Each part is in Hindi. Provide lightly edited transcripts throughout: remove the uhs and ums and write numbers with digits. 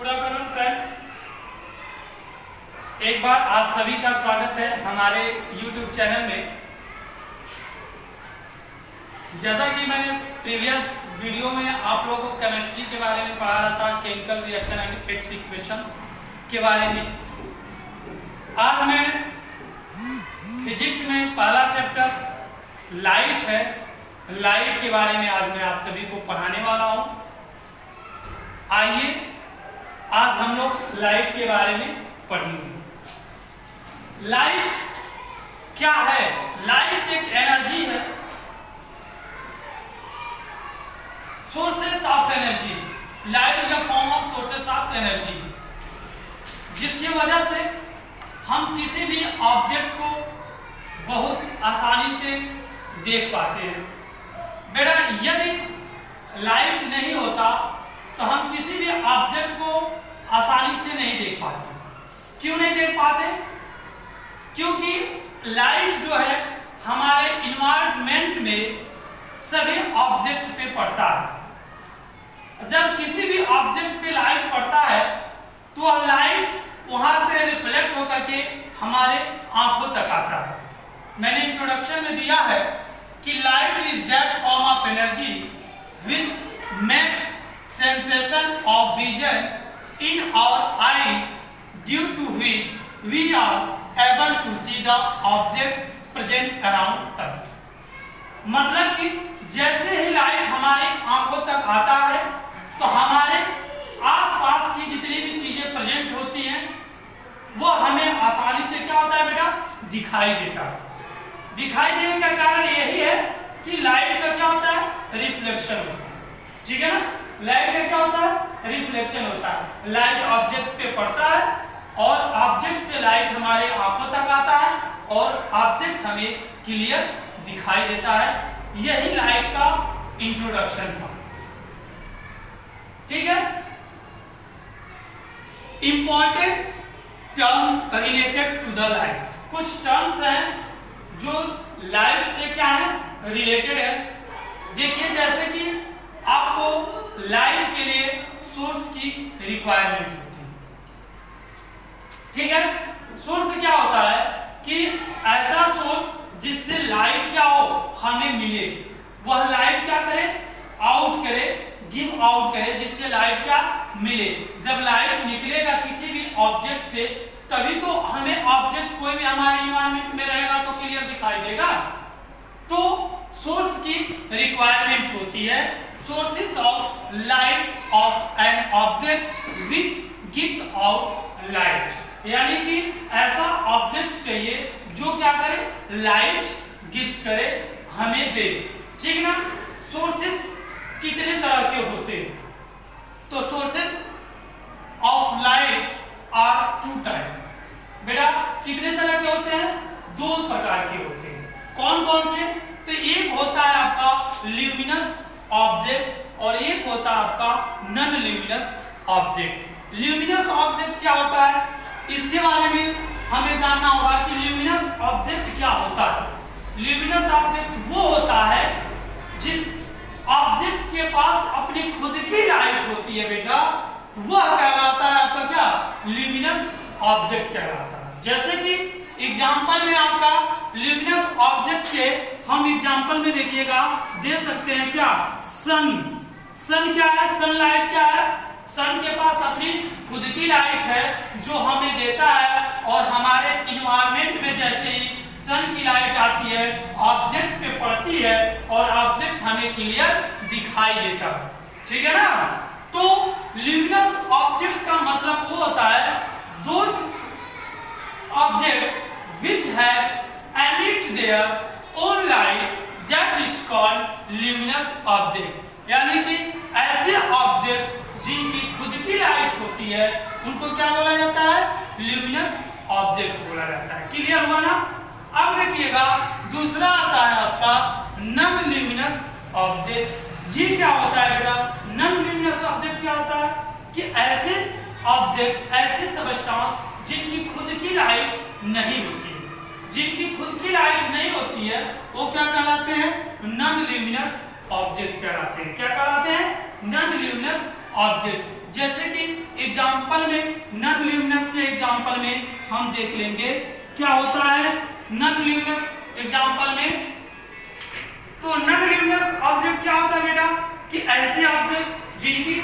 गुड आफ्टरनून फ्रेंड्स, एक बार आप सभी का स्वागत है हमारे YouTube चैनल में। जैसा कि मैंने प्रीवियस वीडियो में आप लोगों को केमिस्ट्री के बारे में पढ़ा रहा था, chemical reaction and it's equation के बारे में। आज हमें फिजिक्स में पहला चैप्टर लाइट है, लाइट के बारे में आज मैं आप सभी को पढ़ाने वाला हूं। आइए आज हम लोग लाइट के बारे में पढ़ेंगे। लाइट क्या है? लाइट एक एनर्जी है, sources of energy. Light is a form of sources of energy, जिसकी वजह से हम किसी भी ऑब्जेक्ट को बहुत आसानी से देख पाते हैं। बेटा, यदि लाइट नहीं होता तो हम किसी भी ऑब्जेक्ट को आसानी से नहीं देख पाते। क्यों नहीं देख पाते? क्योंकि लाइट जो है हमारे इन्वायरमेंट में सभी ऑब्जेक्ट पे पड़ता है। जब किसी भी ऑब्जेक्ट पे लाइट पड़ता है तो वह लाइट वहां से रिफ्लेक्ट होकर के हमारे आंखों तक आता है। मैंने इंट्रोडक्शन में दिया है कि light is that form of energy which makes sensation of vision in our eyes, due to which we are able to see the object present around us। मतलब कि जैसे ही लाइट हमारे आंखों तक आता है तो हमारे आसपास की जितनी भी चीजें प्रेजेंट होती हैं वो हमें आसानी से क्या होता है बेटा? दिखाई देता है। दिखाई देने का कारण यही है कि लाइट का क्या होता है? रिफ्लेक्शन होता है। ठीक है ना? लाइट का क्या होता है? रिफ्लेक्शन होता है। लाइट ऑब्जेक्ट पे पड़ता है और ऑब्जेक्ट से लाइट हमारे आंखों तक आता है और ऑब्जेक्ट हमें क्लियर दिखाई देता है। यही लाइट का इंट्रोडक्शन था। ठीक है? Important term related to the light. कुछ टर्म्स हैं जो लाइट से क्या है? रिलेटेड है। देखिए, जैसे कि आपको लाइट के लिए सोर्स की रिक्वायरमेंट होती है। ठीक है? सोर्स क्या होता है कि ऐसा सोर्स जिससे लाइट क्या हो, हमें मिले। वह लाइट क्या करे? आउट करे, गिव आउट करे, जिससे लाइट क्या मिले। जब लाइट निकलेगा किसी भी ऑब्जेक्ट से तभी तो हमें ऑब्जेक्ट कोई भी हमारे इन्वायरमेंट में रहेगा तो क्लियर दिखाई देगा। तो सोर्स की रिक्वायरमेंट होती है। Sources of light of an object which gives out light, यानी कि ऐसा ऑब्जेक्ट चाहिए जो क्या करे? लाइट गिव्स करे, हमें दे। ठीक ना? सोर्सेस कितने तरह के होते हैं? तो sources of light are two types. बेटा, कितने तरह के होते हैं? दो प्रकार के होते हैं। कौन कौन से? तो एक होता है आपका ल्यूमिनस ऑब्जेक्ट और एक होता है आपका non luminous object. Luminous object क्या होता है, इसके बारे में हमें जानना होगा कि ल्यूमिनस ऑब्जेक्ट क्या होता है। ल्यूमिनस ऑब्जेक्ट वो होता है जिस ऑब्जेक्ट के पास अपनी खुद की लाइट होती है बेटा, वह कहलाता है आपका क्या? ल्यूमिनस ऑब्जेक्ट कहलाता है। जैसे कि एग्जांपल में आपका ल्यूमिनस ऑब्जेक्ट के हम एग्जांपल में देखिएगा, दे सकते हैं क्या? सन। सन क्या है? सनलाइट क्या है? सन के पास अपनी खुद की लाइट है जो हमें देता है और हमारे इन्वायरमेंट में जैसे ही सन की लाइट आती है ऑब्जेक्ट पे पड़ती है और ऑब्जेक्ट हमें क्लियर दिखाई देता है। ठीक है ना? तो ल्यूमिनस ऑब्जेक्ट का मतलब वो होता है those object which have emit their own light, that is called luminous object। यानी कि ऐसे ऑब्जेक्ट जिनकी खुद की लाइट होती है उनको क्या बोला जाता है? ल्यूमिनस ऑब्जेक्ट बोला जाता है। क्लियर हुआ ना? अब देखिएगा दूसरा आता है आपका नॉन ल्यूमिनस ऑब्जेक्ट। ये क्या होता है बेटा? नॉन ल्यूमिनस ऑब्जेक्ट क्या होता है कि ऐसे ऑब्जेक्ट, ऐसे सब्सटेंस जिनकी खुद की लाइट नहीं होती है, जिनकी खुद की लाइट नहीं होती है, वो क्या कहलाते हैं? नॉन ल्यूमिनस ऑब्जेक्ट कहलाते हैं। क्या कहलाते हैं? Non luminous object. जैसे कि एग्जाम्पल में, नॉन ल्यूमिनस के एग्जाम्पल में हम देख लेंगे क्या होता है नॉन ल्यूमिनस एग्जाम्पल में। तो नॉन ल्यूमिनस ऑब्जेक्ट क्या होता है बेटा कि ऐसे ऑब्जेक्ट जिनकी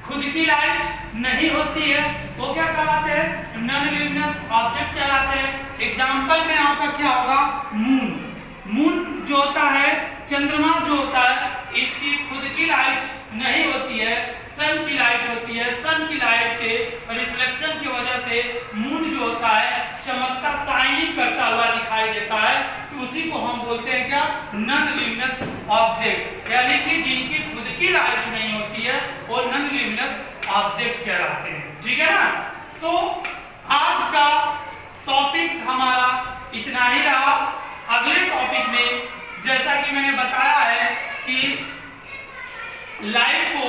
खुद की लाइट नहीं होती है वो क्या कहलाते हैं, नॉन ल्यूमिनस ऑब्जेक्ट कहलाते हैं। एग्जाम्पल में आपका क्या होगा, मून। मून जो होता है, चंद्रमा जो होता है, इसकी खुद की लाइट नहीं होती है, सन की लाइट होती है। सन की लाइट के रिफ्लेक्शन की वजह से मून जो होता है चमकता, शाइनिंग करता हुआ दिखाई देता है। तो उसी को हम बोलते हैं क्या, नॉन ल्यूमिनस ऑब्जेक्ट, यानी कि जिनकी खुद की लाइट नहीं होती है वो नॉन ल्यूमिनस ऑब्जेक्ट कहलाते हैं। ठीक है ना। तो आज का टॉपिक हमारा इतना ही रहा। अगले टॉपिक में जैसा कि मैंने बताया है कि लाइट को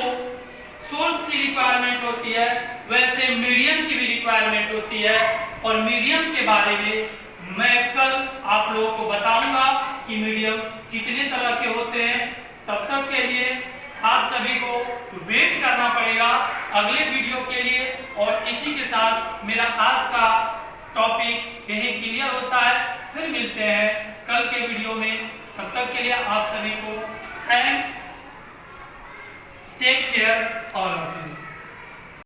सोर्स की रिक्वायरमेंट होती है, वैसे मीडियम की भी रिक्वायरमेंट होती है। और मीडियम के बारे में मैं कल आप लोगों को बताऊंगा कि मीडियम कितने तरह के होते हैं। तब तक के लिए आप सभी को वेट करना पड़ेगा अगले वीडियो के लिए। और इसी के साथ मेरा आज का टॉपिक यही क्लियर होता है। फिर मिलते हैं कल के वीडियो में। तब तक के लिए आप सभी को thanks, take care all of you.